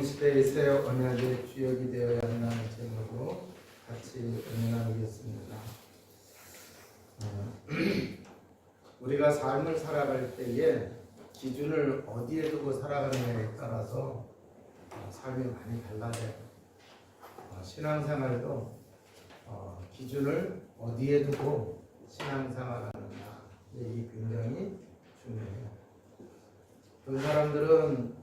지금 시대의 새 언약의 주역이 되어야 한다는 제목으로 같이 은혜 나누겠습니다. 우리가 삶을 살아갈 때에 기준을 어디에 두고 살아가느냐에 따라서 삶이 많이 달라져요. 신앙생활도 기준을 어디에 두고 신앙생활하느냐, 이게 굉장히 중요해요. 어떤 사람들은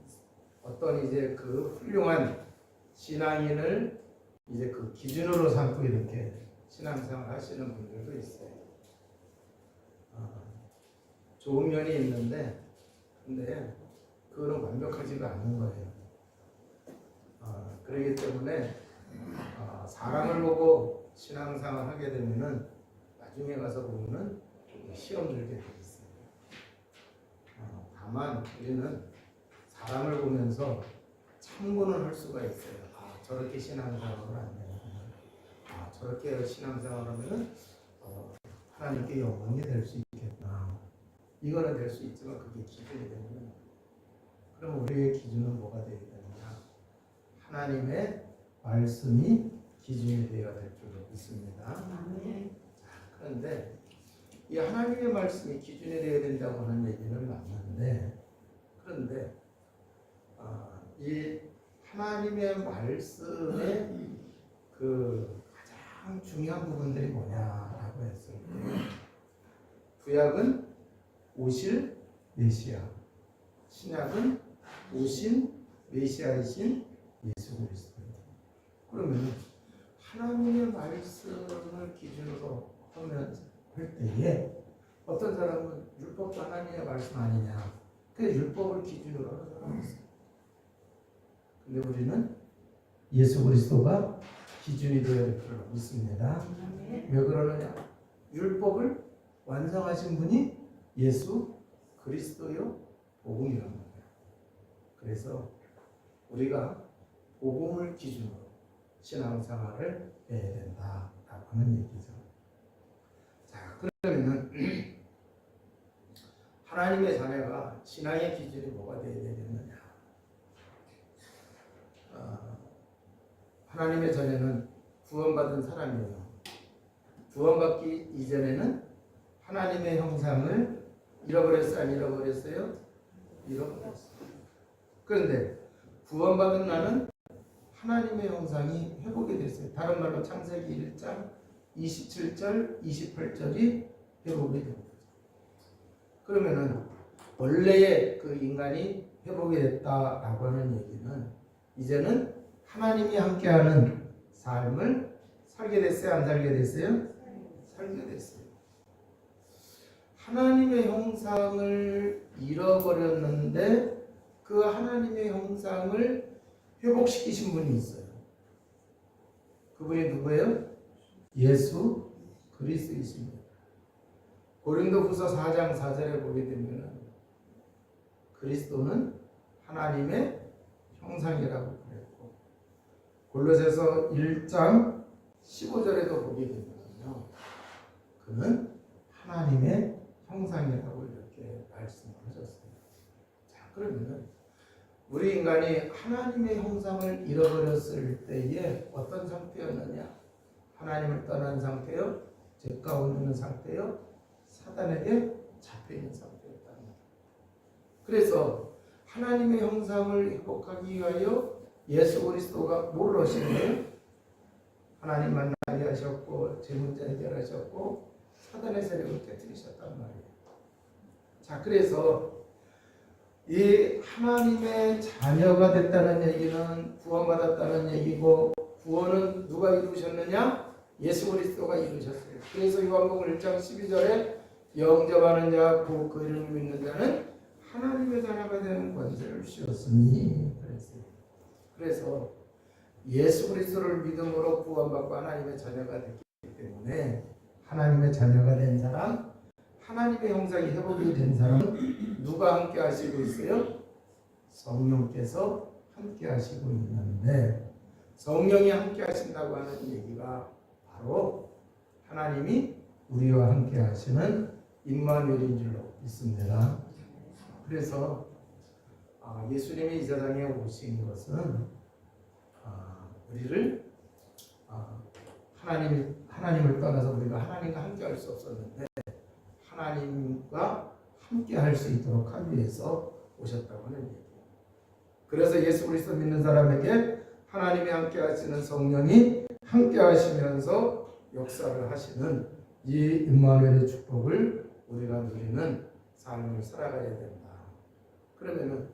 어떤 이제 그 훌륭한 신앙인을 이제 그 기준으로 삼고 이렇게 신앙생활 하시는 분들도 있어요. 좋은 면이 있는데, 근데 그거는 완벽하지가 않은 거예요. 그렇기 때문에 사람을 보고 신앙생활 하게 되면은 나중에 가서 보면은 시험 들게 돼 있어요. 다만 우리는 사람을 보면서 참고는 할 수가 있어요. 저렇게 신앙생활을 안 되나. 저렇게 신앙생활을 하면은 하나님께 영광이 될 수 있겠구나. 이거는 될 수 있지만 그게 기준이 되면, 그럼 우리의 기준은 뭐가 되어야 되느냐? 하나님의 말씀이 기준이 되어야 될 줄 믿습니다. 그런데 이 하나님의 말씀이 기준이 되어야 된다고 하는 얘기는 맞는데, 그런데 이 하나님의 말씀의 그 가장 중요한 부분들이 뭐냐라고 했을 때, 구약은 오실 메시아, 신약은 오신 메시아이신 예수 그리스도. 그러면 하나님의 말씀을 기준으로 하면 할 때에 어떤 사람은 율법도 하나님의 말씀 아니냐, 그래서 율법을 기준으로 하는 사람이 있어요. 근데 우리는 예수 그리스도가 기준이 되어야 될 줄 믿습니다. 왜 그러느냐? 율법을 완성하신 분이 예수 그리스도요 복음이라는 거예요. 그래서 우리가 복음을 기준으로 신앙생활을 해야 된다라고 하는 얘기죠. 자, 그러면은 하나님의 자녀가 신앙의 기준이 뭐가 되어야 되겠느냐? 하나님의 자녀는 구원받은 사람이에요. 구원받기 이전에는 하나님의 형상을 잃어버렸어요? 안 잃어버렸어요? 잃어버렸어요. 그런데 구원받은 나는 하나님의 형상이 회복이 됐어요. 다른 말로 창세기 1장 27절, 28절이 회복이 된 거죠. 그러면은 원래의 그 인간이 회복이 됐다라고 하는 얘기는 이제는 하나님이 함께하는 삶을 살게 됐어요? 안 살게 됐어요? 살게 됐어요. 하나님의 형상을 잃어버렸는데 그 하나님의 형상을 회복시키신 분이 있어요. 그분이 누구예요? 예수 그리스도이십니다. 고린도후서 4장 4절에 보게 되면 그리스도는 하나님의 형상이라고 그랬고, 골로새서 1장 15절에도 보게 되면요, 그는 하나님의 형상이라고 이렇게 말씀하셨습니다. 자, 그러면 우리 인간이 하나님의 형상을 잃어버렸을 때에 어떤 상태였느냐? 하나님을 떠난 상태요, 죄 가운데 있는 상태요, 사단에게 잡혀있는 상태였답니다. 그래서 하나님의 형상을 회복하기 위하여 예수 그리스도가 뭘 하신 거예요? 하나님 만나게 하셨고, 죄 문제 해결하셨고, 사단의 세력을 깨뜨리셨단 말이에요. 자, 그래서 이 하나님의 자녀가 됐다는 얘기는 구원받았다는 얘기고, 구원은 누가 이루셨느냐? 예수 그리스도가 이루셨어요. 그래서 요한복음 1장 12절에 영접하는 자, 곧 그 이름을 믿는 자는 하나님의 자녀가 되는 권세를 주셨으니 그랬어요. 그래서 예수 그리스도를 믿음으로 구원받고 하나님의 자녀가 됐기 때문에 하나님의 자녀가 된 사람, 하나님의 형상이 회복이 된 사람은 누가 함께 하시고 있어요? 성령께서 함께 하시고 있는데, 성령이 함께 하신다고 하는 얘기가 바로 하나님이 우리와 함께 하시는 임마누엘인 줄로 믿습니다. 그래서 예수님이 이 세상에 오신 것은 우리를 하나님을 떠나서 우리가 하나님과 함께 할 수 없었는데 하나님과 함께 할 수 있도록 하기 위해서 오셨다고 하는 얘기예요. 그래서 예수 그리스도 믿는 사람에게 하나님이 함께 하시는 성령이 함께 하시면서 역사를 하시는 이 임마누엘의 축복을 우리가 누리는 삶을 살아가야 된다. 그러면은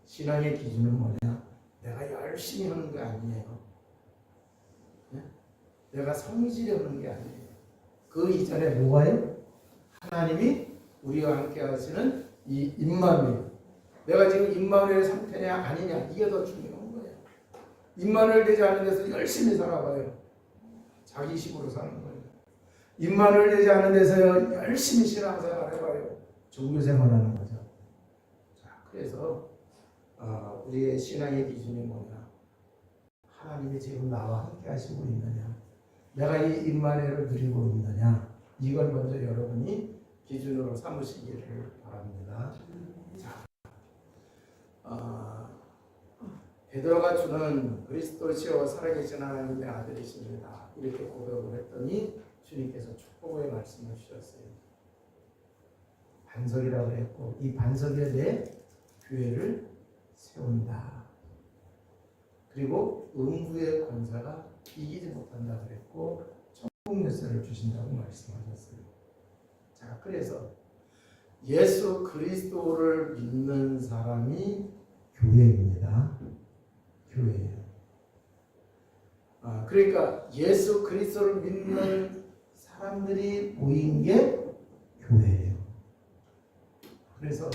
신앙의 기준은 뭐냐? 내가 열심히 하는 게 아니에요. 네? 내가 성실히 하는 게 아니에요. 그 이전에 뭐가요? 하나님이 우리와 함께 하시는 이 임마누엘. 내가 지금 임마누엘 상태냐 아니냐 이게 더 중요한 거예요. 임마누엘 되지 않은 데서 열심히 살아봐요. 자기 식으로 사는 거예요. 임마누엘 되지 않은 데서 열심히 신앙생활 해봐요. 종교생활하는 거죠. 자, 그래서 우리의 신앙의 기준이 뭐냐? 하나님이 지금 나와 함께 하시고 있느냐? 내가 이 임마누엘을 누리고 있느냐? 이걸 먼저 여러분이 기준으로 삼으시기를 바랍니다. 자, 베드로가 주는 그리스도시요 살아계신 하나님의 아들이십니다. 이렇게 고백을 했더니 주님께서 축복의 말씀을 주셨어요. 반석이라고 했고 이 반석에 대해 교회를 세운다. 그리고 음부의 권세가 이기지 못한다 그랬고 천국 열쇠를 주신다고 말씀하셨어요. 자, 그래서 예수 그리스도를 믿는 사람이 교회입니다. 교회예요. 그러니까 예수 그리스도를 믿는 사람들이 모인 게 교회예요. 그래서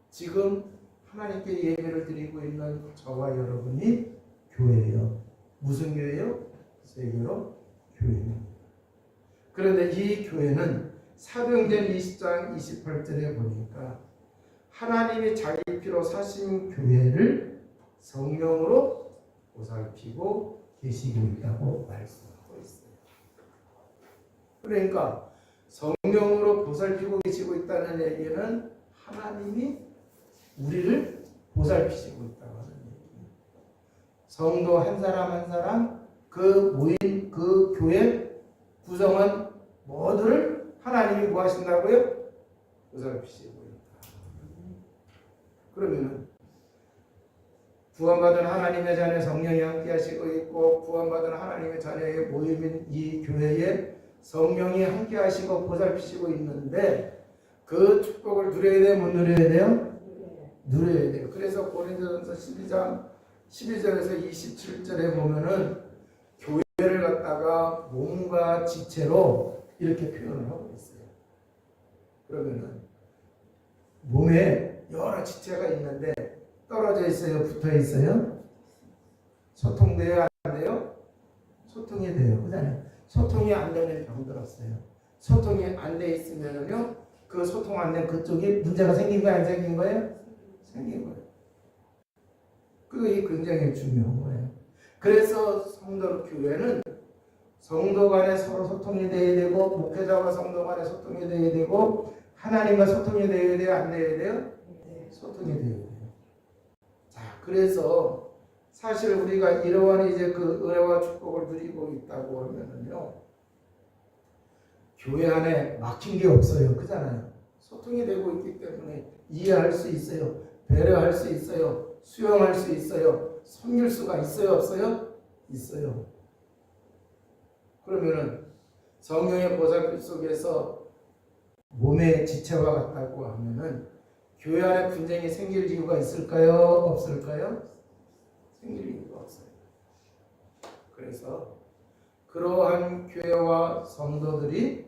지금 하나님께 예배를 드리고 있는 저와 여러분이 교회예요. 무슨 교회요? 세계로 교회입니다. 그런데 이 교회는 사도행전 20장 28절에 보니까 하나님이 자기 피로 사신 교회를 성령으로 보살피고 계시고 있다고 말씀하고 있어요. 그러니까 성령으로 보살피고 계시고 있다는 얘기는 하나님이 우리를 보살피시고 있다고 하는 얘기입니다. 성도 한 사람 한 사람 그 모임 그 교회 구성원 모두를 하나님이 뭐 하신다고요? 보살피시고 있다. 그러면은 구원받은 하나님의 자녀 성령이 함께 하시고 있고 구원받은 하나님의 자녀의 모임인 이 교회에 성령이 함께 하시고 보살피시고 있는데 그 축복을 누려야 돼요? 못 누려야 돼요? 누려야 돼요. 그래서 고린도전서 12장 12절에서 27절에 보면은 교회를 갖다가 몸과 지체로 이렇게 표현을 하고 있어요. 그러면은 몸에 여러 지체가 있는데 떨어져 있어요? 붙어 있어요? 소통돼요? 안 돼요? 소통이 돼요. 그다음에 소통이 안 되면 병들었어요. 소통이 안 돼 있으면요, 그 소통 안 된 그쪽이 문제가 생긴 거예요? 안 생긴 거예요? 생긴 거예요. 그게 굉장히 중요한 거예요. 그래서 성도 교회는 성도 간에 서로 소통이 돼야 되고 목회자와 성도 간에 소통이 돼야 되고 하나님과 소통이 돼야 돼요? 안 돼야 돼요? 소통이 돼야 돼요. 자, 그래서 사실 우리가 이러한 이제 그 은혜와 축복을 누리고 있다고 하면은요, 교회 안에 막힌 게 없어요. 그잖아요. 소통이 되고 있기 때문에 이해할 수 있어요. 배려할 수 있어요. 수용할 수 있어요. 섬길 수가 있어요? 없어요? 있어요. 그러면은 성령의 보살핌 속에서 몸의 지체와 같다고 하면은 교회 안에 분쟁이 생길 이유가 있을까요? 없을까요? 생길 이유가 없어요. 그래서 그러한 교회와 성도들이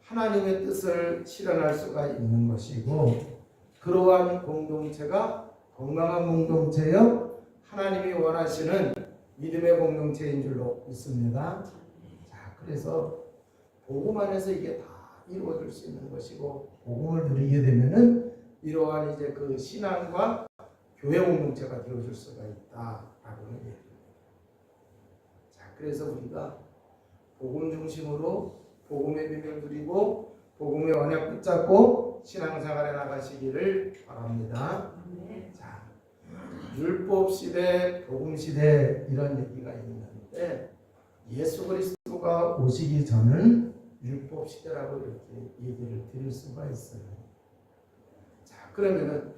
하나님의 뜻을 실현할 수가 있는 것이고 그러한 공동체가 건강한 공동체요 하나님이 원하시는 믿음의 공동체인 줄로 믿습니다. 자, 그래서 복음 안에서 이게 다 이루어질 수 있는 것이고 복음을 누리게 되면은 이러한 이제 그 신앙과 교회 공동체가 되어줄 수가 있다라고는 얘기입니다. 자, 그래서 우리가 복음 중심으로 복음의 비밀을 누리고 복음의 언약 붙잡고 믿고 신앙생활에 나가시기를 바랍니다. 자, 율법 시대, 복음 시대 이런 얘기가 있는데 예수 그리스도가 오시기 전은 율법 시대라고 이렇게 얘기를 드릴 수가 있어요. 자, 그러면은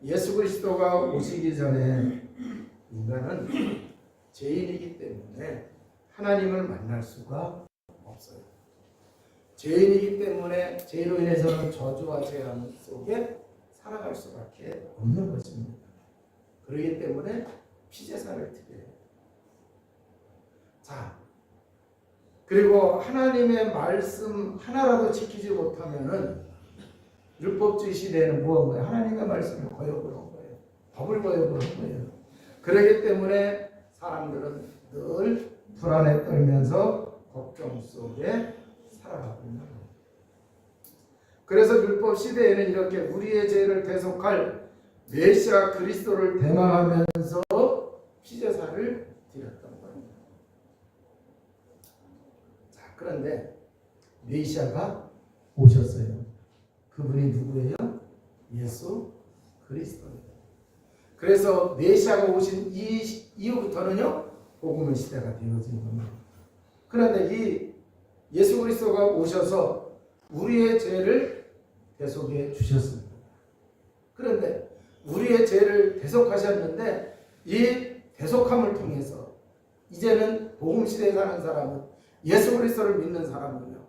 예수 그리스도가 오시기 전에 인간은 죄인이기 때문에 하나님을 만날 수가 없어요. 죄인이기 때문에 죄로 인해서는 저주와 재앙 속에 살아갈 수밖에 없는 것입니다. 그렇기 때문에 피제사를 드려요. 자, 그리고 하나님의 말씀 하나라도 지키지 못하면은 율법주의 시대에는 뭐한 거예요? 하나님의 말씀을 거역을 한 거예요. 법을 거역을 한 거예요. 그렇기 때문에 사람들은 늘 불안에 떨면서 걱정 속에 살아가고 있는 거예요. 그래서 율법 시대에는 이렇게 우리의 죄를 대속할 메시아 그리스도를 대망하면서 피제사를 드렸던 거예요. 자, 그런데 메시아가 오셨어요. 그분이 누구예요? 예수 그리스도입니다. 그래서 메시아가 오신 이후부터는요, 복음의 시대가 되어진 겁니다. 그런데 이 예수 그리스도가 오셔서 우리의 죄를 대속해 주셨습니다. 그런데 우리의 죄를 대속하셨는데 이 대속함을 통해서 이제는 복음 시대에 사는 사람은 예수 그리스도를 믿는 사람은요,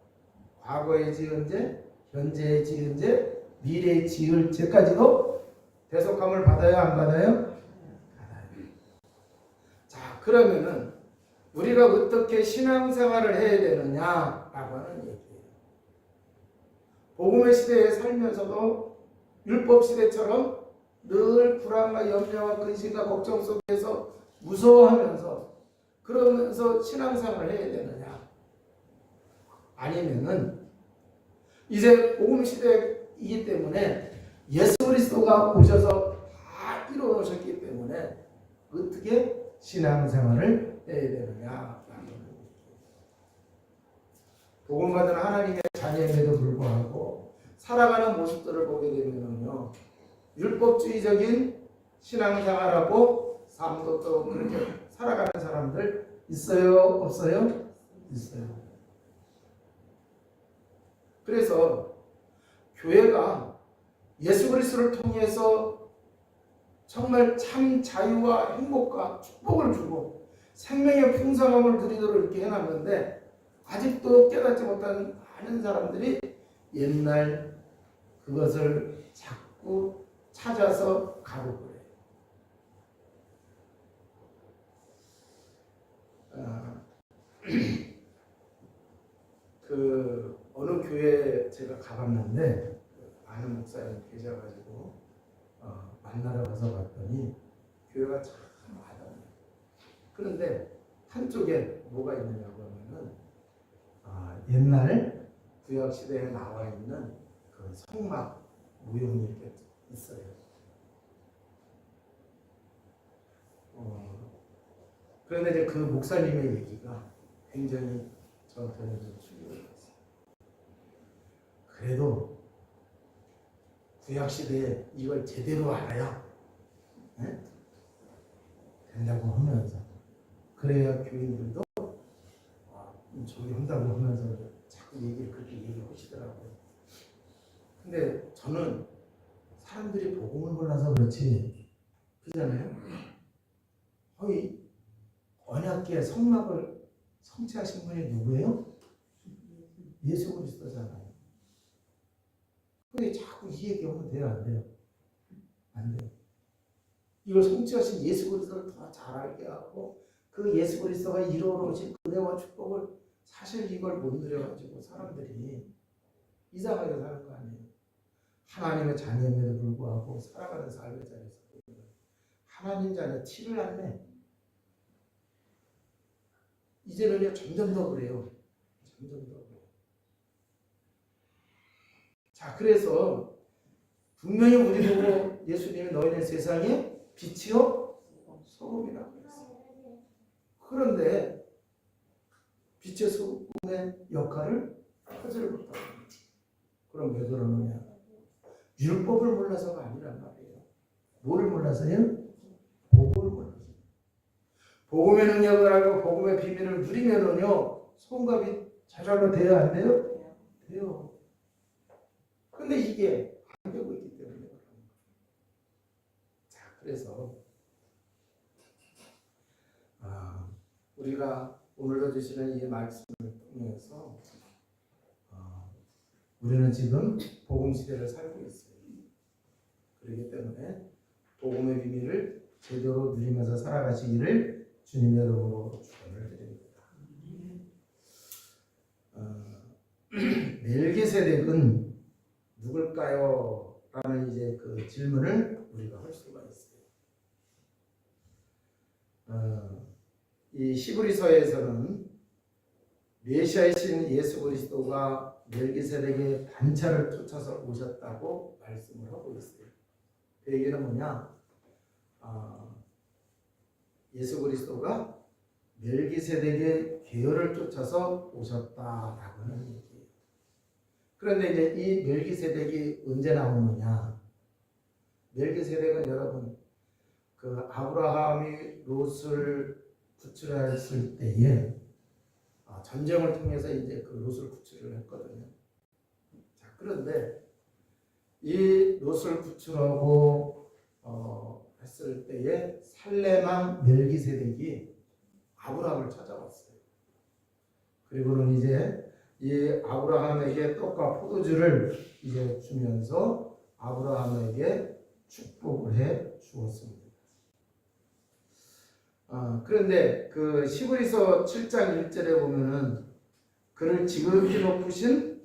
과거에 지은 죄, 현재에 지은 죄, 미래에 지을 죄까지도 대속함을 받아야 안 받아요? 받아요. 자, 그러면은 우리가 어떻게 신앙생활을 해야 되느냐라고 하는 얘기예요. 복음의 시대에 살면서도 율법 시대처럼 늘 불안과 염려와 근심과 걱정 속에서 무서워하면서 그러면서 신앙생활을 해야 되느냐? 아니면은 이제 복음 시대이기 때문에 예수 그리스도가 오셔서 다 이루어놓으셨기 때문에 어떻게 신앙생활을 해야 되느냐? 복음받은 하나님의 자녀임에도 불구하고 살아가는 모습들을 보게 되면요, 율법주의적인 신앙생활하고 삶도 또 그렇게 살아가는 사람들 있어요? 없어요? 있어요. 그래서 교회가 예수 그리스도를 통해서 정말 참 자유와 행복과 축복을 주고 생명의 풍성함을 누리도록 이렇게 해놨는데 아직도 깨닫지 못한 많은 사람들이 옛날 그것을 자꾸 찾아서 가고 그래요. 그 어느 교회 제가 가봤는데 아는 목사님 계셔가지고 만나러 가서 봤더니 교회가 참 많아요. 그런데 한쪽에 뭐가 있느냐고 하면은 옛날 구약 시대에 나와 있는 그 성막 무용이 이렇게 있어요. 그런데 이제 그 목사님의 얘기가 굉장히 저한테는 좀 충격을 줬어요. 그래도 구약 시대에 이걸 제대로 알아야 된다고 하면서 그래야 교인들도 저기 한다고 하면서 자꾸 얘기를 그렇게 얘기하시더라고요. 근데 저는 사람들이 복음을 몰라서 그렇지, 그잖아요. 언약궤 성막을 성취하신 분이 누구예요? 예수 그리스도잖아요. 근데 자꾸 이 얘기하면 돼요, 안 돼요? 안 돼요. 이걸 성취하신 예수 그리스도를 더 잘 알게 하고 그 예수 그리스도가 이루어놓으신 은혜와 축복을 사실 이걸 못 누려가지고 사람들이 이상하게 사는 거 아니에요. 하나님의 자녀임에도 불구하고 살아가는 삶의 자리에서 하나님 자녀 티를 안 내. 이제는요 점점 더 그래요. 점점 더 그래요. 자, 그래서 분명히 우리 보고 예수님이 너희는 세상에 빛이요 소금이라고 했어요. 그런데 빛의 소금의 역할을 하지를 못하고, 그럼 왜 그러느냐? 율법을 몰라서가 아니란 말이에요. 뭐를 몰라서요? 복음을 몰라서. 복음의 능력을 알고 복음의 비밀을 누리면은요, 소금과 빛 저절로 돼요, 안 돼요? 돼요. 근데 이게 안 되고 있기 때문에. 자, 그래서 우리가 오늘도 주시는 이 말씀을 통해서 우리는 지금 복음 시대를 살고 있어요. 그렇기 때문에 복음의 비밀을 제대로 누리면서 살아가시기를 주님의 이름으로 축원을 드립니다. 멜기세덱은 누굴까요? 라는 이제 그 질문을 우리가 할 수가 있어요. 이 히브리서에서는 메시아의 신 예수 그리스도가 멜기세덱의 반차를 쫓아서 오셨다고 말씀을 하고 있어요. 그 얘기는 뭐냐? 예수 그리스도가 멜기세덱의 계열을 쫓아서 오셨다라고 하는 얘기예요. 그런데 이제 이 멜기세덱이 언제 나오느냐? 멜기세덱은 여러분 그 아브라함이 롯을 구출했을 때에 전쟁을 통해서 이제 그 롯을 구출을 했거든요. 자, 그런데 이 롯을 구출하고 했을 때에 살렘왕 멜기세덱이 아브라함을 찾아왔어요. 그리고는 이제 이 아브라함에게 떡과 포도주를 이제 주면서 아브라함에게 축복을 해 주었습니다. 그런데 그 히브리서 7장 1절에 보면은 그를 지극히 높으신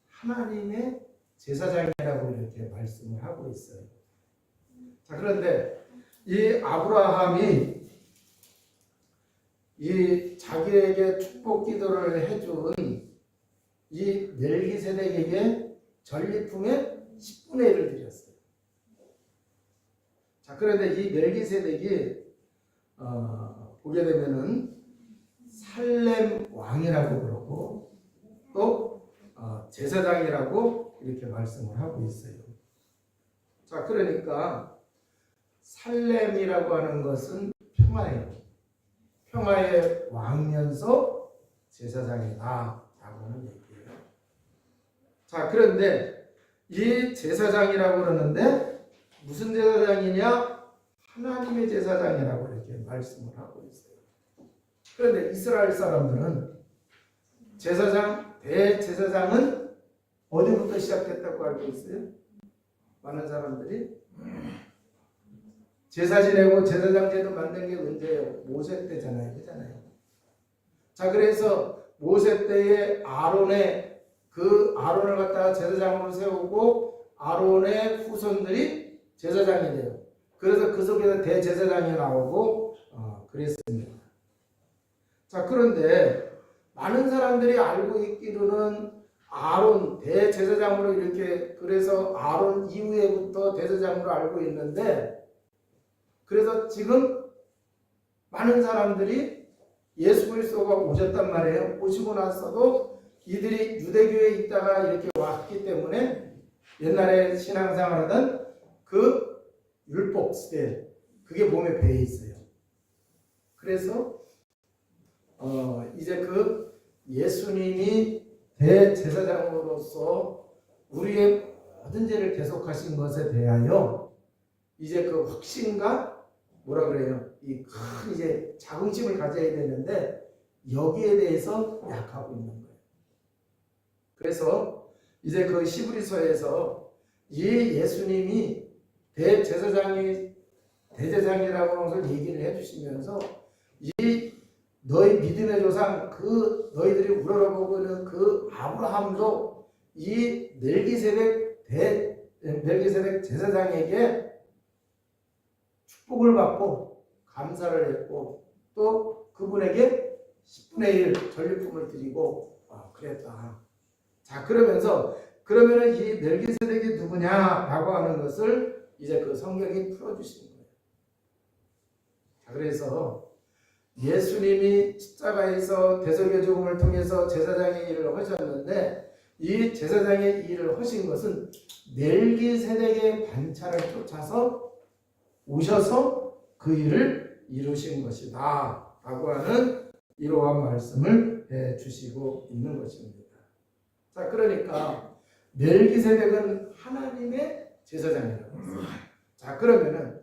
하나님의 제사장이라고 이렇게 말씀을 하고 있어요. 자, 그런데 이 아브라함이 이 자기에게 축복 기도를 해준 이 멜기세덱에게 전리품의 10분의 1을 드렸어요. 자, 그런데 이 멜기세덱이 보게 되면은 살렘 왕이라고 그러고 또 제사장이라고 이렇게 말씀을 하고 있어요. 자, 그러니까 살렘이라고 하는 것은 평화예요. 평화의 왕이면서 제사장이다라고 하는 얘기예요. 자, 그런데 이 제사장이라고 그러는데 무슨 제사장이냐? 하나님의 제사장이라고 이렇게 말씀을 하고 있어요. 그런데 이스라엘 사람들은 제사장, 대제사장은 어디부터 시작됐다고 알고 있어요? 많은 사람들이 제사 지내고 제사장 제도 만든 게 언제예요? 모세 때잖아요. 그잖아요. 자, 그래서 모세 때에 아론을 갖다가 제사장으로 세우고 아론의 후손들이 제사장이 돼요. 그래서 그 속에서 대제사장이 나오고 그랬습니다. 자, 그런데 많은 사람들이 알고 있기로는 아론 대제사장으로 이렇게 그래서 아론 이후에부터 대제사장으로 알고 있는데 그래서 지금 많은 사람들이 예수 그리스도가 오셨단 말이에요. 오시고 나서도 이들이 유대교에 있다가 이렇게 왔기 때문에 옛날에 신앙생활하던 그 율법 시대 그게 몸에 배에 있어요. 그래서 이제 그 예수님이 대제사장으로서 우리의 모든 죄를 대속하신 것에 대하여 이제 그 확신과 뭐라 그래요? 이 큰 이제 자긍심을 가져야 되는데 여기에 대해서 약하고 있는 거예요. 그래서 이제 그 히브리서에서 이 예수님이 대제사장이라고 하면서 얘기를 해주시면서 이 너희 믿음의 조상 그 너희들이 우러러보고는 그 아브라함도 이 멜기세덱 제사장에게 축복을 받고 감사를 했고 또 그분에게 10분의 1 전리품을 드리고 그랬다. 자, 그러면은 이 멜기세덱이 누구냐라고 하는 것을 이제 그 성경이 풀어주시는 거예요. 자, 그래서 예수님이 십자가에서 대속의 죽음을 통해서 제사장의 일을 하셨는데 이 제사장의 일을 하신 것은 멜기세덱의 반차를 쫓아서 오셔서 그 일을 이루신 것이다 라고 하는 이러한 말씀을 해주시고 있는 것입니다. 자, 그러니까 멜기세덱은 하나님의 제사장이라고 했어요. 자, 그러면은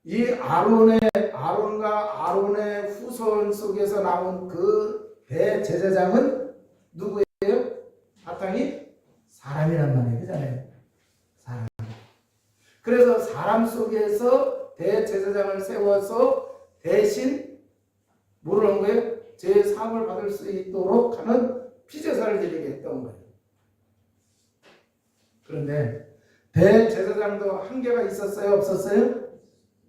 이 아론과 아론의 후손 속에서 나온 그 대제사장은 누구예요? 바탕이 사람이란 말이에요. 그잖아요. 사람. 그래서 사람 속에서 대제사장을 세워서 대신 뭐를 한 거예요? 제3을 받을 수 있도록 하는 피제사를 드리게 했던 거예요. 그런데 대제사장도 한계가 있었어요? 없었어요?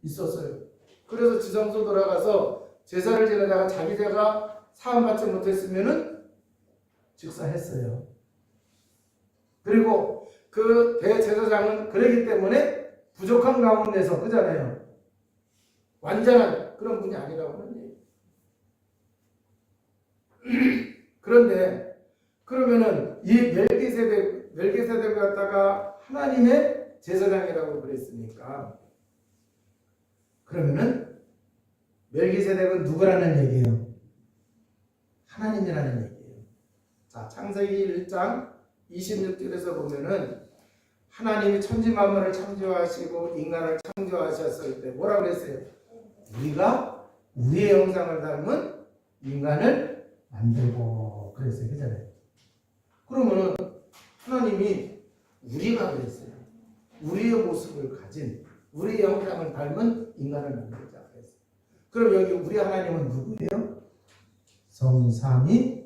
있었어요. 그래서 지성소 돌아가서 제사를 지내다가 자기 죄가 사함받지 못했으면은 즉사했어요. 그리고 그 대제사장은 그러기 때문에 부족한 가운데서 그잖아요. 완전한 그런 분이 아니라고 하는 얘기예요. 그런데 그러면은 이 멜기세덱을 갖다가 하나님의 제사장이라고 그랬으니까 그러면은 멜기세덱은 누구라는 얘기예요? 하나님이라는 얘기예요. 자, 창세기 1장 26절에서 보면은 하나님이 천지 만물을 창조하시고 인간을 창조하셨을 때 뭐라고 그랬어요? 우리가 우리의 형상을 닮은 인간을 만들고 그랬어요. 그잖아요. 그러면은 하나님이 우리가 그랬어요. 우리의 모습을 가진 우리의 형상을 닮은 인간을 만들자 그랬어요. 그럼 여기 우리 하나님은 누구예요? 성삼위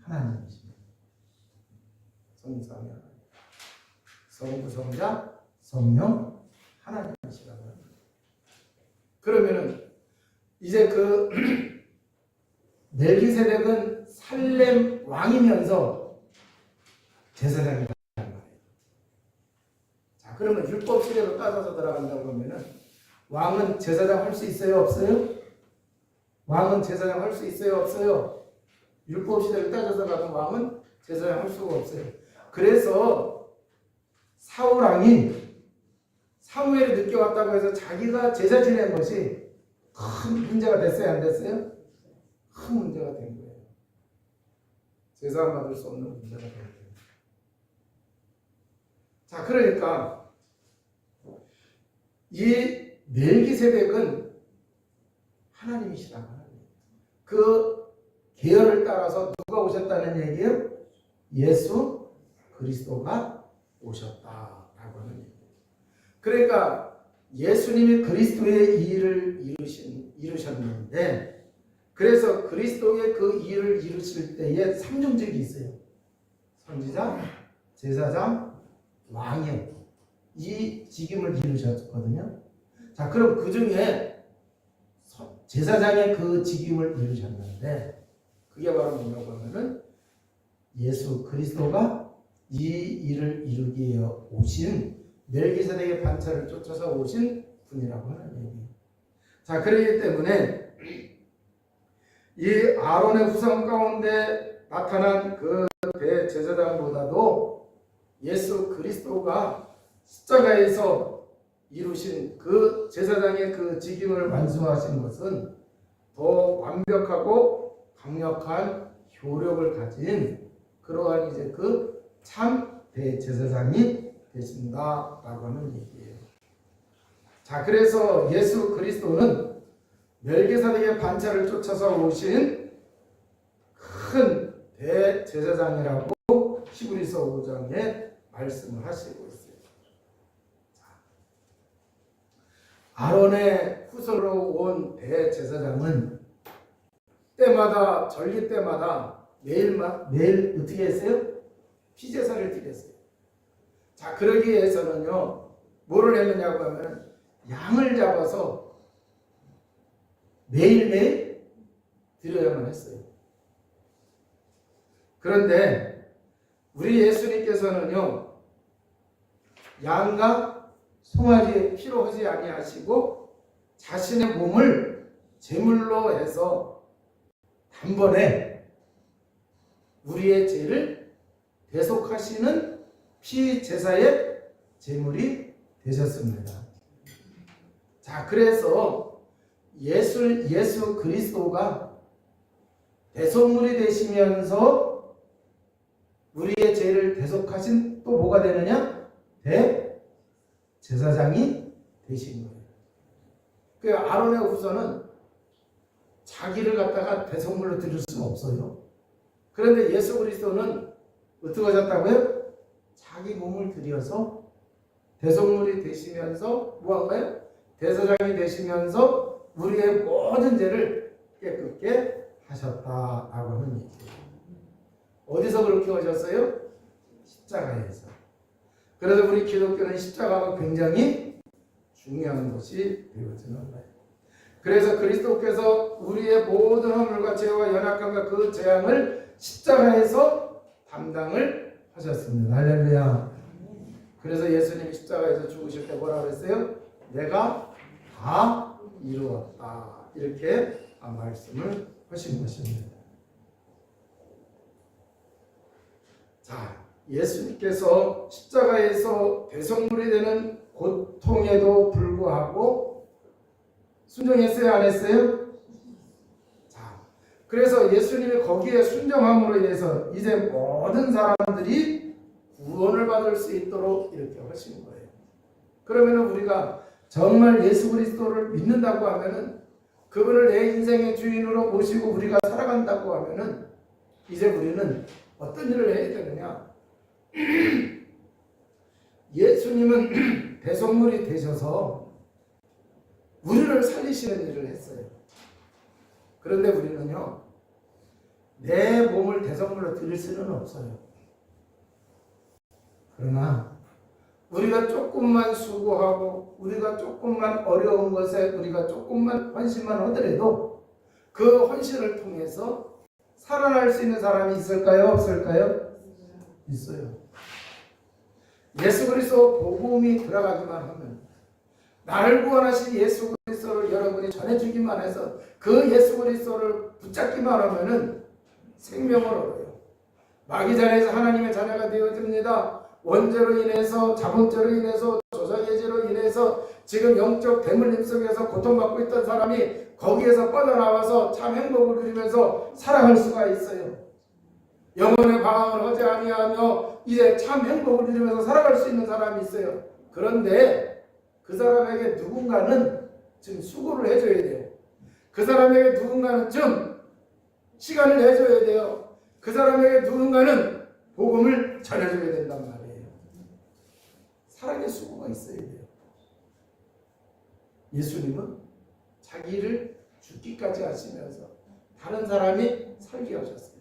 하나님이십니다. 성삼위 하나님. 성부, 성자, 성령 하나님이시라고 합니다. 그러면은 이제 그 멜기세덱은 살렘 왕이면서 제사장이라는 말이에요. 자, 그러면 율법 시대로 따져서 들어간다고 그러면은 왕은 제사장 할 수 있어요, 없어요? 왕은 제사장 할 수 있어요, 없어요? 율법 시대를 따져서 가면 왕은 제사장 할 수가 없어요. 그래서 사울 왕이 사무엘이 늦게 왔다고 해서 자기가 제사 지낸 것이 큰 문제가 됐어요, 안 됐어요? 큰 문제가 된 거예요. 제사 받을 수 없는 문제가 된 거예요. 자, 그러니까 이 멜기세덱은 하나님이시라고 하는 거예요. 그 계열을 따라서 누가 오셨다는 얘기예요? 예수 그리스도가 오셨다라고 하는 얘기예요. 그러니까 예수님이 그리스도의 일을 이루셨는데 그래서 그리스도의 그 일을 이루실 때에 삼중직이 있어요. 선지자, 제사장, 왕이요. 이 직임을 이루셨거든요. 자, 그럼 그 중에 제사장의 그 직임을 이루셨는데 그게 바로 뭐냐고 하면은 예수 그리스도가 이 일을 이루기 위해 오신 멜기세덱의 반차를 쫓아서 오신 분이라고 하는 얘기예요. 자, 그렇기 때문에 이 아론의 후손 가운데 나타난 그 대제사장보다도 예수 그리스도가 십자가에서 이루신 그 제사장의 그 직임을 완수하신 것은 더 완벽하고 강력한 효력을 가진 그러한 이제 그 참 대제사장이 되신다라고 하는 얘기예요. 자, 그래서 예수 그리스도는 멜기세덱의 반차를 쫓아서 오신 큰 대제사장이라고 히브리서 5장에 말씀을 하시고 있어요. 자, 아론의 후손으로 온 대제사장은 때마다 절기 때마다 매일 어떻게 했어요? 피제사를 드렸어요. 자, 그러기 위해서는요, 뭐를 했느냐고 하면 양을 잡아서 매일매일 드려야만 했어요. 그런데 우리 예수님께서는요, 양과 송아지의 피로 하지 아니하시고 자신의 몸을 제물로 해서 단번에 우리의 죄를 대속하시는 피제사의 제물이 되셨습니다. 자, 그래서 예수 그리스도가 대속물이 되시면서 우리의 죄를 대속하신 또 뭐가 되느냐? 대제사장이 되신 거예요. 그 아론의 후손은 자기를 갖다가 대속물로 드릴 수가 없어요. 그런데 예수 그리스도는 어떻게 하셨다고요? 자기 몸을 들여서 대속물이 되시면서 뭐한가요? 대제사장이 되시면서 우리의 모든 죄를 깨끗게 하셨다라고 하는 얘기예요. 어디서 그렇게 하셨어요? 십자가에서. 그래서 우리 기독교는 십자가가 굉장히 중요한 것이 되어지는 거예요. 그래서 그리스도께서 우리의 모든 허물과 죄와 연약함과 그 재앙을 십자가에서 담당을 하셨습니다. 할렐루야. 그래서 예수님이 십자가에서 죽으실 때 뭐라 그랬어요? 내가 다 이루었다. 이렇게 말씀을 하신 것입니다. 자, 예수님께서 십자가에서 대속물이 되는 고통에도 불구하고 순종했어요? 안 했어요? 자, 그래서 예수님이 거기에 순종함으로 인해서 이제 모든 사람들이 구원을 받을 수 있도록 이렇게 하신 거예요. 그러면 우리가 정말 예수 그리스도를 믿는다고 하면은, 그분을 내 인생의 주인으로 모시고 우리가 살아간다고 하면은, 이제 우리는 어떤 일을 해야 되느냐? 예수님은 대속물이 되셔서 우리를 살리시는 일을 했어요. 그런데 우리는요, 내 몸을 대속물로 드릴 수는 없어요. 그러나 우리가 조금만 수고하고 우리가 조금만 어려운 것에 우리가 조금만 헌신만 하더라도 그 헌신을 통해서 살아날 수 있는 사람이 있을까요? 없을까요? 있어요. 예수 그리스도 복음이 들어가기만 하면, 나를 구원하신 예수 그리스도를 여러분이 전해주기만 해서 그 예수 그리스도를 붙잡기만 하면은 생명을 얻어요. 마귀자리에서 하나님의 자녀가 되어집니다. 원죄로 인해서, 자본죄로 인해서, 조상의 죄로 인해서 지금 영적 대물림 속에서 고통받고 있던 사람이 거기에서 뻗어나와서 참 행복을 누리면서 살아갈 수가 있어요. 영혼의 방황을 하지 아니하며 이제 참 행복을 누리면서 살아갈 수 있는 사람이 있어요. 그런데 그 사람에게 누군가는 좀 수고를 해줘야 돼요. 그 사람에게 누군가는 좀 시간을 내줘야 돼요. 그 사람에게 누군가는 복음을 전해줘야 된단 말이에요. 사랑의 수고가 있어야 돼요. 예수님은 자기를 죽기까지 하시면서 다른 사람이 살게 하셨어요.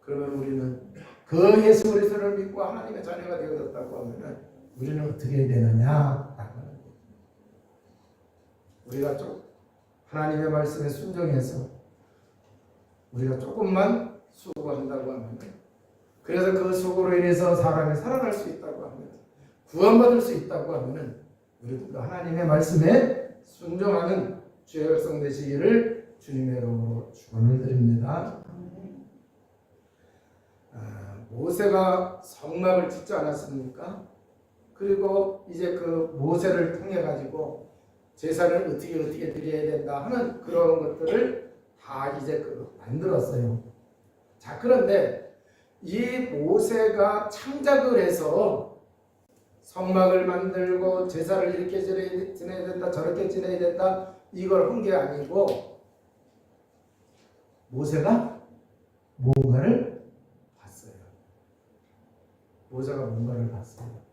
그러면 우리는 그 예수 그리스도를 믿고 하나님의 자녀가 되어졌다고 하면 우리는 어떻게 해야 되느냐? 우리가 좀 하나님의 말씀에 순종해서 우리가 조금만 수고한다고 하면, 그래서 그 수고로 인해서 사람이 살아날 수 있다고 하면, 구원받을 수 있다고 하면 우리도 하나님의 말씀에 순종하는 주의 백성 되시기를 주님의 이름으로 축원을 드립니다. 모세가 성막을 짓지 않았습니까? 그리고 이제 그 모세를 통해 가지고 제사를 어떻게 드려야 된다 하는 그런 것들을 다 이제 만들었어요. 자, 그런데 이 모세가 창작을 해서 성막을 만들고 제사를 이렇게 지내야 된다, 저렇게 지내야 된다, 이걸 한 게 아니고 모세가 뭔가를 봤어요. 모세가 뭔가를 봤어요.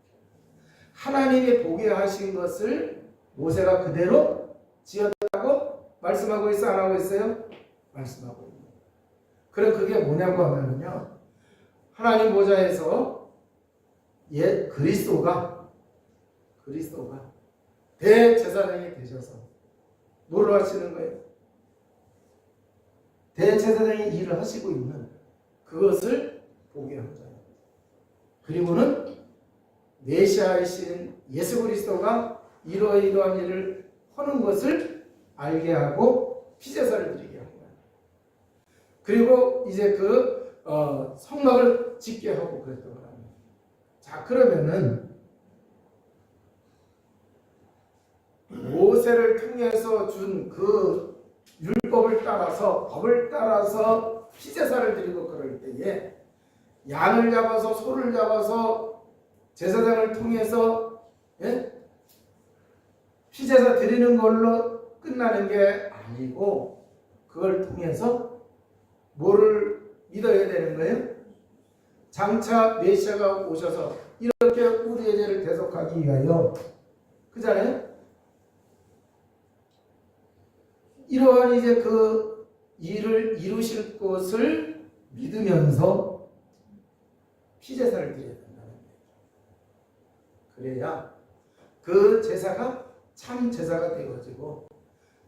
하나님이 보게 하신 것을 모세가 그대로 지었다고 말씀하고 있어, 안 하고 있어요? 말씀하고 있는. 그럼 그게 뭐냐고 하면요, 하나님 보좌에서 그리스도가 대제사장이 되셔서 뭐를 하시는 거예요? 대제사장이 일을 하시고 있는 그것을 보게 한 거예요. 그리고는 메시아이신 예수 그리스도가 이러이러한 일을 하는 것을 알게 하고 피제사를 드리게 한 거예요. 그리고 이제 그 성막을 짓게 하고 그랬던 거랍니다. 자, 그러면은 모세를 통해서 준 그 율법을 따라서 법을 따라서 피제사를 드리고 그럴 때에 양을 잡아서 소를 잡아서 제사장을 통해서 피제사 드리는 걸로 끝나는 게 아니고 그걸 통해서 뭐를 믿어야 되는 거예요? 장차 메시아가 오셔서 이렇게 우리의 죄를 대속하기 위하여 그잖아요? 이러한 이제 그 일을 이루실 것을 믿으면서 피제사를 드려야 된다는 거예요. 그래야 그 제사가 참 제사가 되어지고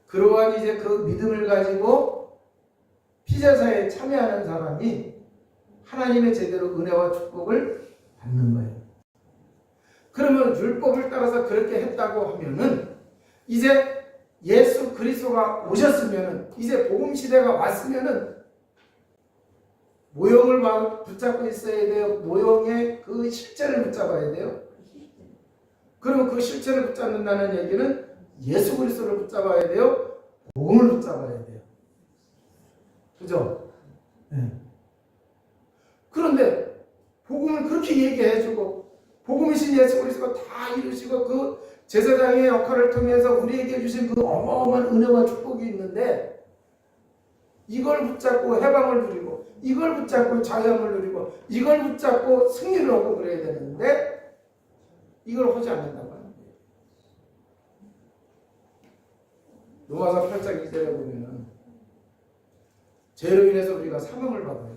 그러한 이제 그 믿음을 가지고 피제사에 참여하는 사람이 하나님의 제대로 은혜와 축복을 받는 거예요. 그러면 율법을 따라서 그렇게 했다고 하면은 이제 예수 그리스도가 오셨으면은 이제 복음 시대가 왔으면은 모형을 붙잡고 있어야 돼요. 모형의 그 실체를 붙잡아야 돼요. 그러면 그 실체를 붙잡는다는 얘기는 예수 그리스도를 붙잡아야 돼요. 복음을 붙잡아야 돼요. 그죠? 네. 그런데 복음을 그렇게 얘기해주고 복음이신 예수 그리스도가 다 이루시고 그 제사장의 역할을 통해서 우리에게 주신 그 어마어마한 은혜와 축복이 있는데 이걸 붙잡고 해방을 누리고 이걸 붙잡고 자유함을 누리고 이걸 붙잡고 승리를 하고 그래야 되는데 이걸 하지 않는다고 하는 거예요. 로마서 8장 2절에 보면은 죄로 인해서 우리가 사망을 받아요.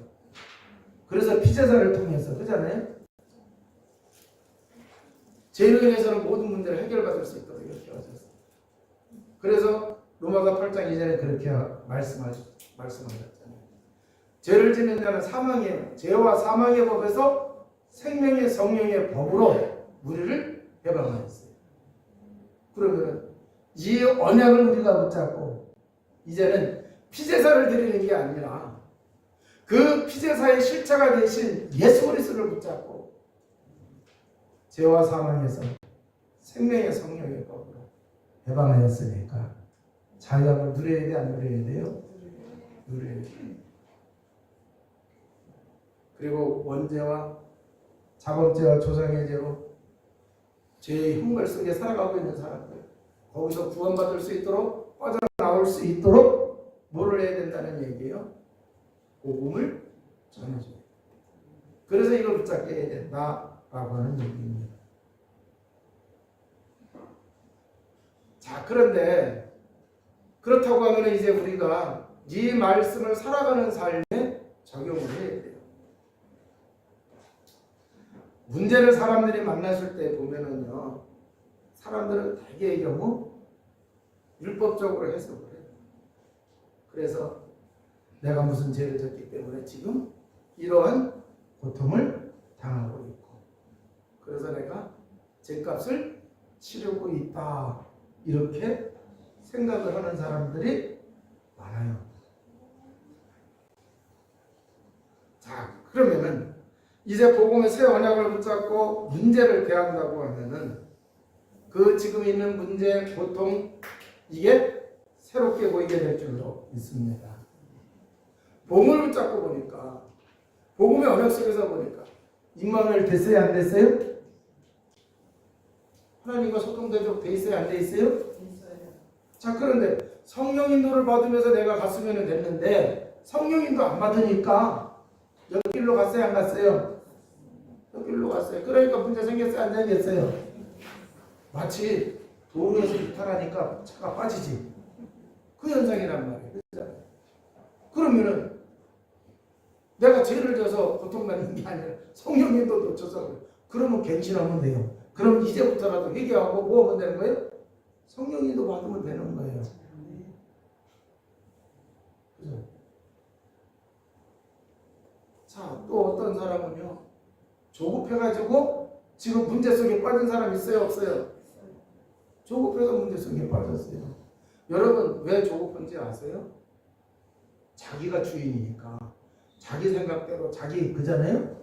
그래서 피제사를 통해서 그러잖아요. 죄로 인해서는 모든 문제를 해결받을 수 있도록 이렇게 하셨어요. 그래서 로마서 8장 2절에 그렇게 말씀하셨잖아요. 죄를 짓는 자는 사망이에요. 죄와 사망의 법에서 생명의 성령의 법으로 우리를 해방하였어요. 그러면 이 언약을 우리가 붙잡고 이제는 피제사를 드리는 게 아니라 그 피제사의 실체가 되신 예수 그리스도를 붙잡고 죄와 사망에서 생명의 성령의 법으로 해방하였으니까 자유함을 누려야 돼, 안 누려야 돼요? 누려야 돼요. 그리고 원죄와 자범죄와 조상의 죄로 죄의 흉벌 속에 살아가고 있는 사람들 거기서 구원받을 수 있도록 빠져나올 수 있도록 뭐를 해야 된다는 얘기예요? 복음을 전해줘야 돼요. 그래서 이걸 붙잡게 해야 된다라고 하는 얘기입니다. 자, 그런데 그렇다고 하면 이제 우리가 이 말씀을 살아가는 삶에 적용을 해야 돼요. 문제를 사람들이 만났을 때 보면은요, 사람들은 대개의 경우 율법적으로 해석을 해요. 그래서 내가 무슨 죄를 졌기 때문에 지금 이러한 고통을 당하고 있고, 그래서 내가 죄값을 치르고 있다, 이렇게 생각을 하는 사람들이 많아요. 자, 그러면은 이제 복음의 새 언약을 붙잡고 문제를 대한다고 하면은 그 지금 있는 문제, 고통, 이게 새롭게 보이게 될 줄로 믿습니다. 복음을 붙잡고 보니까, 복음의 언약 속에서 보니까 임마누엘 됐어요, 안 됐어요? 하나님과 소통되도록 돼 있어요, 안 돼 있어요? 자, 그런데 성령 인도를 받으면서 내가 갔으면 됐는데 성령 인도 안 받으니까 옆길로 갔어요, 안 갔어요? 옆길로 갔어요. 그러니까 문제 생겼어요, 안 생겼어요? 마치 도로에서 이탈하니까 차가 빠지지. 그 현상이란 말이에요. 그러면은 내가 죄를 져서 고통받는 게 아니라 성령 인도도 놓쳐서 그래요. 그러면 갱신하면 돼요. 그럼 이제부터라도 회개하고 뭐 하면 되는 거예요? 성령 인도 받으면 되는 거예요. 그죠? 자, 또 어떤 사람은요, 조급해가지고 지금 문제 속에 빠진 사람 있어요, 없어요? 조급해서 문제 속에 빠졌어요. 여러분, 왜 조급한지 아세요? 자기가 주인이니까. 자기 생각대로 자기 그잖아요.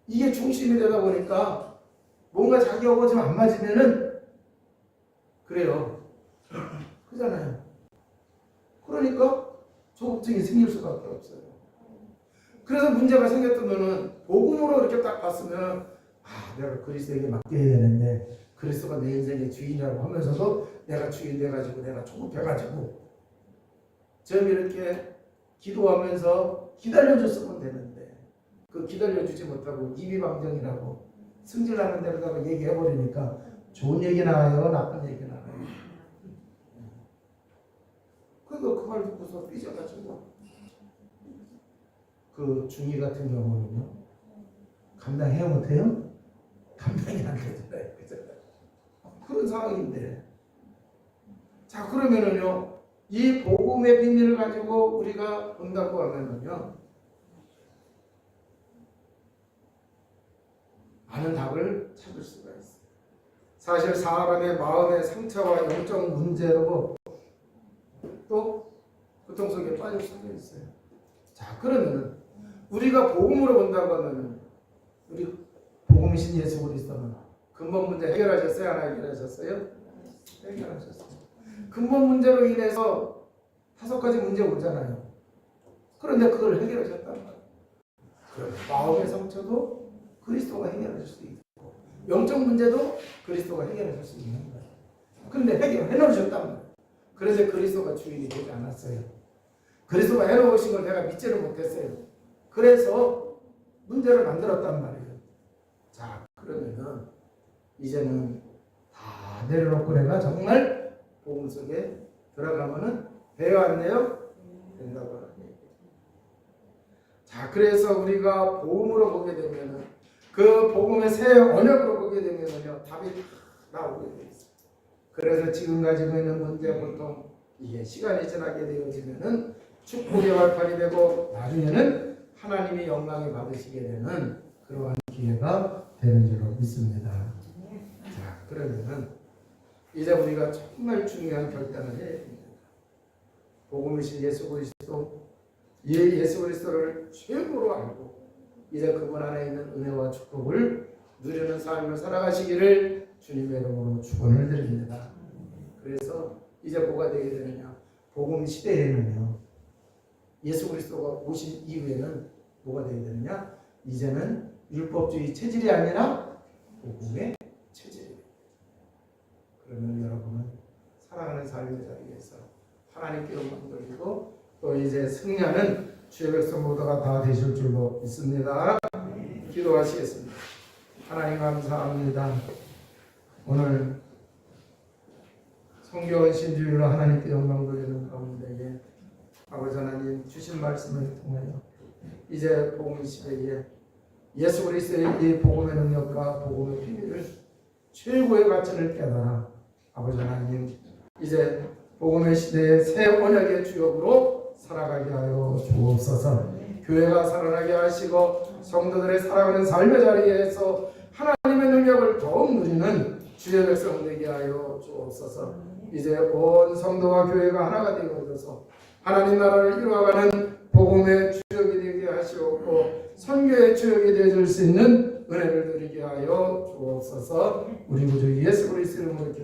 이게 중심이 되다 보니까 뭔가 자기하고 좀 안 맞으면은 그래요. 그잖아요. 그러니까 조급증이 생길 수밖에 없어요. 그래서 문제가 생겼다면은 복음으로 이렇게 딱 봤으면 내가 그리스도에게 맡겨야 되는데 그리스도가 내 인생의 주인이라고 하면서도 내가 주인 돼가지고 내가 조급해가지고 좀 이렇게 기도하면서 기다려줬으면 되는데 그 기다려주지 못하고 이비방정이라고 승질나는 데로다가 얘기해버리니까 좋은 얘기 나와요, 나쁜 얘기 나와요. 그러니까 그 말 듣고서 삐져가지고 그 중이 같은 경우는요 감당해야 못해요? 감당이 안 되잖아요. 그런 상황인데 자 그러면은요 이 복음의 비밀을 가지고 우리가 본다고 하면은요 많은 답을 찾을 수가 있어요. 사실 사람의 마음의 상처와 영적 문제로 또 고통 속에 빠질 수도 있어요. 자 그러면은 우리가 복음으로 본다고 하면은 우리 복음이신 예수 그리스도는 근본 문제 해결하셨어요? 안 해결하셨어요? 해결하셨어요. 근본 문제로 인해서 5가지 문제 오잖아요. 그런데 그걸 해결하셨단 말이에요. 그럼 마음의 상처도 그리스도가 해결하실 수 있고 영적 문제도 그리스도가 해결하실 수 있는 거예요. 그런데 해결해 놓으셨단 말이에요. 그래서 그리스도가 주인이 되지 않았어요. 그리스도가 해놓으신 걸 내가 믿지를 못했어요. 그래서 문제를 만들었단 말이에요. 자 그러면은 이제는 다 내려놓고 내가 정말 복음 속에 들어가면은 돼요 안 돼요? 된다고 하는 얘기예요. 자 그래서 우리가 복음으로 보게 되면은 그 복음의 새 언약으로 보게 되면은요 답이 다 나오게 돼 있어요. 그래서 지금 가지고 있는 문제 보통 이게 시간이 지나게 되어지면은 축복의 발판이 되고 나중에는 하나님이 영광을 받으시게 되는 그러한 기회가 되는 줄로 믿습니다. 자 그러면은 이제 우리가 정말 중요한 결단을 해야 됩니다. 복음이신 예수 그리스도 예수 그리스도를 최고로 알고 이제 그분 안에 있는 은혜와 축복을 누리는 삶을 살아가시기를 주님의 이름으로 축원을 드립니다. 그래서 이제 뭐가 되게 되느냐 복음 시대에는요 예수 그리스도가 오신 이후에는 뭐가 되게 되느냐 이제는 율법주의 체질이 아니라 복음의 체질이에요. 그러면 여러분은 살아가는 삶의 자리에서 하나님께 영광 돌리고 또 이제 승리하는 주의 백성 모두가 다 되실 줄로 믿습니다. 기도하시겠습니다. 하나님 감사합니다. 오늘 성경은 신주일로 하나님께 영광 돌리는 가운데에 아버지 하나님 주신 말씀을 통하여 이제 복음 시대에 예수 그리스도의 이 복음의 능력과 복음의 비밀을 최고의 가치를 깨달아 아버지 하나님 이제 복음의 시대의 새 언약의 주역으로 살아가게 하여 주옵소서. 교회가 살아나게 하시고 성도들의 살아가는 삶의 자리에서 하나님의 능력을 더욱 누리는 주의 백성 되게 하여 주옵소서. 이제 온 성도와 교회가 하나가 되어져서 하나님 나라를 이루어가는 복음의 주역이 되게 하시옵고 선교의 주역이 되어줄 수 있는 은혜를 누리게 하여 주옵소서. 우리 구주 예수 그리스도 이름으로